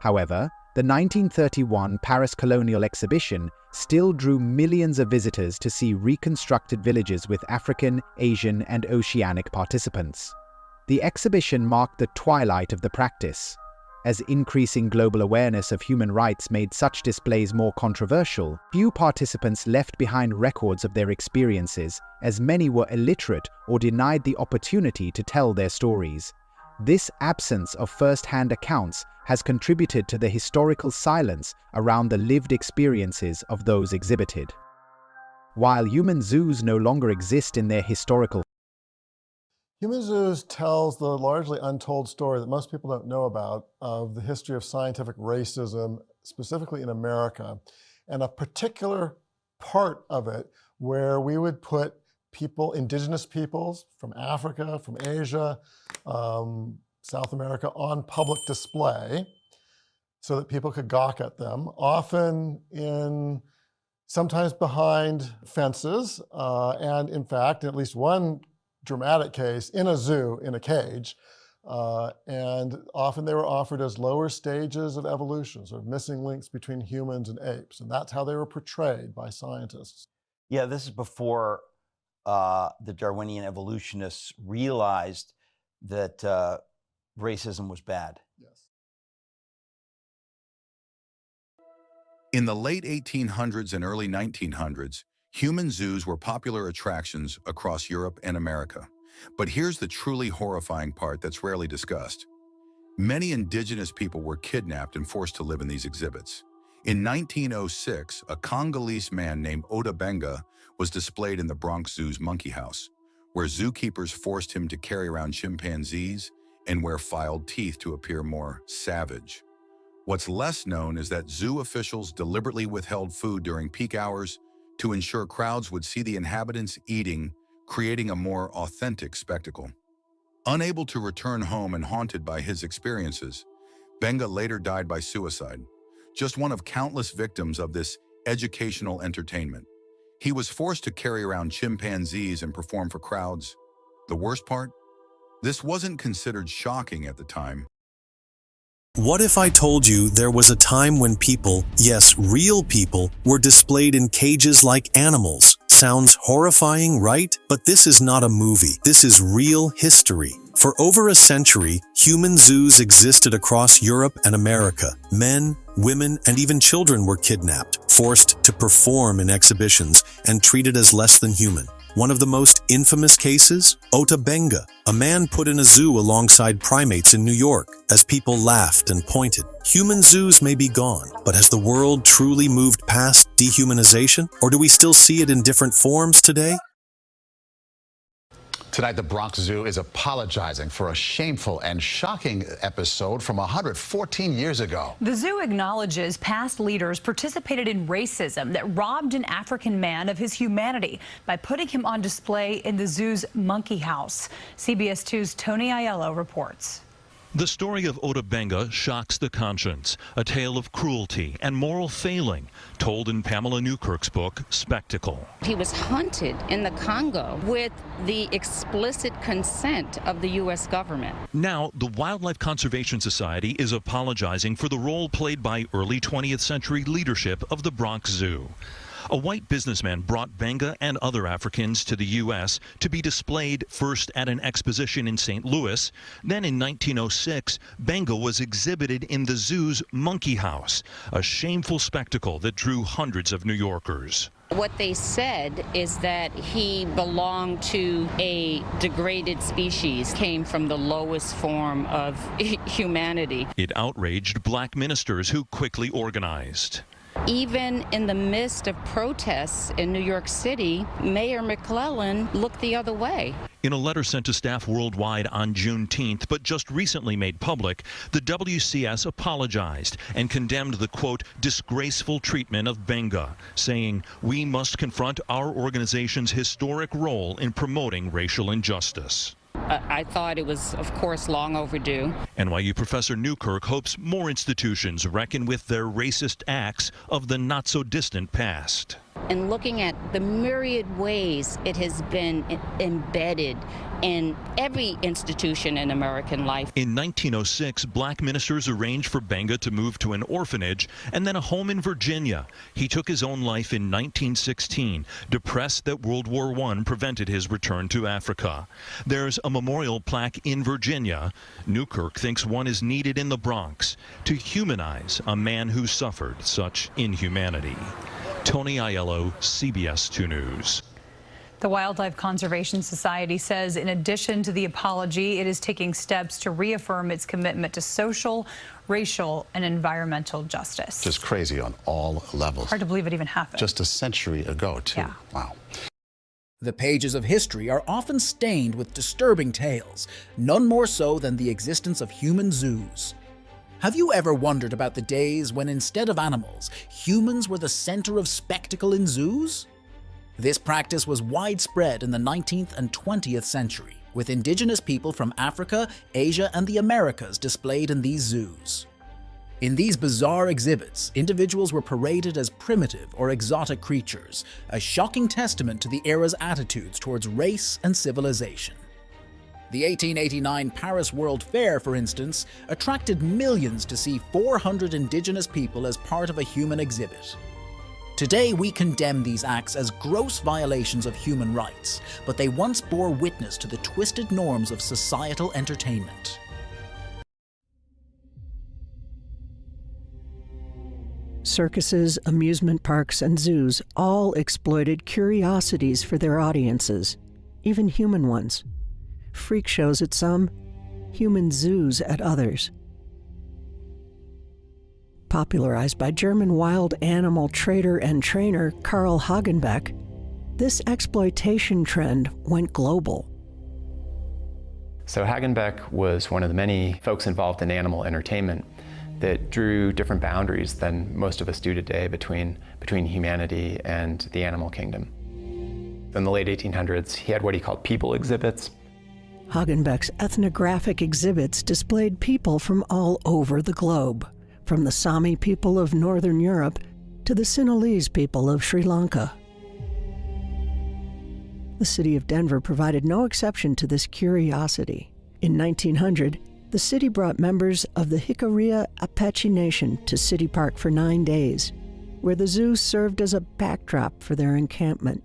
However, the 1931 Paris Colonial Exhibition still drew millions of visitors to see reconstructed villages with African, Asian, and Oceanic participants. The exhibition marked the twilight of the practice. As increasing global awareness of human rights made such displays more controversial, few participants left behind records of their experiences, as many were illiterate or denied the opportunity to tell their stories. This absence of first-hand accounts has contributed to the historical silence around the lived experiences of those exhibited. While human zoos no longer exist in their historical Human Zoos tells the largely untold story that most people don't know about of the history of scientific racism, specifically in America, and a particular part of it where we would put people, indigenous peoples from Africa, from Asia, South America, on public display so that people could gawk at them, often sometimes behind fences, and in fact, in at least one dramatic case, in a zoo, in a cage, and often they were offered as lower stages of evolution, sort of missing links between humans and apes, and that's how they were portrayed by scientists. Yeah, this is before the Darwinian evolutionists realized that racism was bad. Yes. In the late 1800s and early 1900s, human zoos were popular attractions across Europe and America. But here's the truly horrifying part that's rarely discussed. Many indigenous people were kidnapped and forced to live in these exhibits. In 1906, a Congolese man named Ota Benga was displayed in the Bronx Zoo's Monkey House, where zookeepers forced him to carry around chimpanzees and wear filed teeth to appear more savage. What's less known is that zoo officials deliberately withheld food during peak hours to ensure crowds would see the inhabitants eating, creating a more authentic spectacle. Unable to return home and haunted by his experiences, Benga later died by suicide, just one of countless victims of this educational entertainment. He was forced to carry around chimpanzees and perform for crowds. The worst part? This wasn't considered shocking at the time. What if I told you there was a time when people, yes, real people, were displayed in cages like animals? Sounds horrifying, right? But this is not a movie. This is real history. For over a century, human zoos existed across Europe and America. Men, women, and even children were kidnapped, forced to perform in exhibitions, and treated as less than human. One of the most infamous cases? Ota Benga, a man put in a zoo alongside primates in New York. As people laughed and pointed, human zoos may be gone, but has the world truly moved past dehumanization? Or do we still see it in different forms today? Tonight, the Bronx Zoo is apologizing for a shameful and shocking episode from 114 years ago. The zoo acknowledges past leaders participated in racism that robbed an African man of his humanity by putting him on display in the zoo's Monkey House. CBS 2's Tony Aiello reports. The story of Ota Benga shocks the conscience, a tale of cruelty and moral failing, told in Pamela Newkirk's book, Spectacle. He was hunted in the Congo with the explicit consent of the U.S. government. Now, the Wildlife Conservation Society is apologizing for the role played by early 20th century leadership of the Bronx Zoo. A white businessman brought Benga and other Africans to the U.S. to be displayed first at an exposition in St. Louis. Then in 1906, Benga was exhibited in the zoo's Monkey House, a shameful spectacle that drew hundreds of New Yorkers. What they said is that he belonged to a degraded species, came from the lowest form of humanity. It outraged black ministers who quickly organized. Even in the midst of protests in New York City, Mayor McClellan looked the other way. In a letter sent to staff worldwide on Juneteenth, but just recently made public, the WCS apologized and condemned the, quote, disgraceful treatment of Benga, saying, we must confront our organization's historic role in promoting racial injustice. I thought it was, of course, long overdue. NYU professor Newkirk hopes more institutions reckon with their racist acts of the not-so-distant past. and looking at the myriad ways it has been embedded in every institution in American life. In 1906, black ministers arranged for Benga to move to an orphanage and then a home in Virginia. He took his own life in 1916, depressed that World War I prevented his return to Africa. There's a memorial plaque in Virginia. Newkirk thinks one is needed in the Bronx to humanize a man who suffered such inhumanity. Tony Aiello, CBS 2 News. The Wildlife Conservation Society says in addition to the apology, it is taking steps to reaffirm its commitment to social, racial, and environmental justice. Just crazy on all levels. Hard to believe it even happened. Just a century ago, too. Yeah. Wow. The pages of history are often stained with disturbing tales, none more so than the existence of human zoos. Have you ever wondered about the days when instead of animals, humans were the center of spectacle in zoos? This practice was widespread in the 19th and 20th century, with indigenous people from Africa, Asia, and the Americas displayed in these zoos. In these bizarre exhibits, individuals were paraded as primitive or exotic creatures, a shocking testament to the era's attitudes towards race and civilization. The 1889 Paris World Fair, for instance, attracted millions to see 400 indigenous people as part of a human exhibit. Today, we condemn these acts as gross violations of human rights, but they once bore witness to the twisted norms of societal entertainment. Circuses, amusement parks, and zoos all exploited curiosities for their audiences, even human ones. Freak shows at some, human zoos at others. Popularized by German wild animal trader and trainer Karl Hagenbeck, this exploitation trend went global. So Hagenbeck was one of the many folks involved in animal entertainment that drew different boundaries than most of us do today between humanity and the animal kingdom. In the late 1800s, he had what he called people exhibits. Hagenbeck's ethnographic exhibits displayed people from all over the globe, from the Sami people of Northern Europe to the Sinhalese people of Sri Lanka. The city of Denver provided no exception to this curiosity. In 1900, the city brought members of the Jicarilla Apache Nation to City Park for 9 days, where the zoo served as a backdrop for their encampment.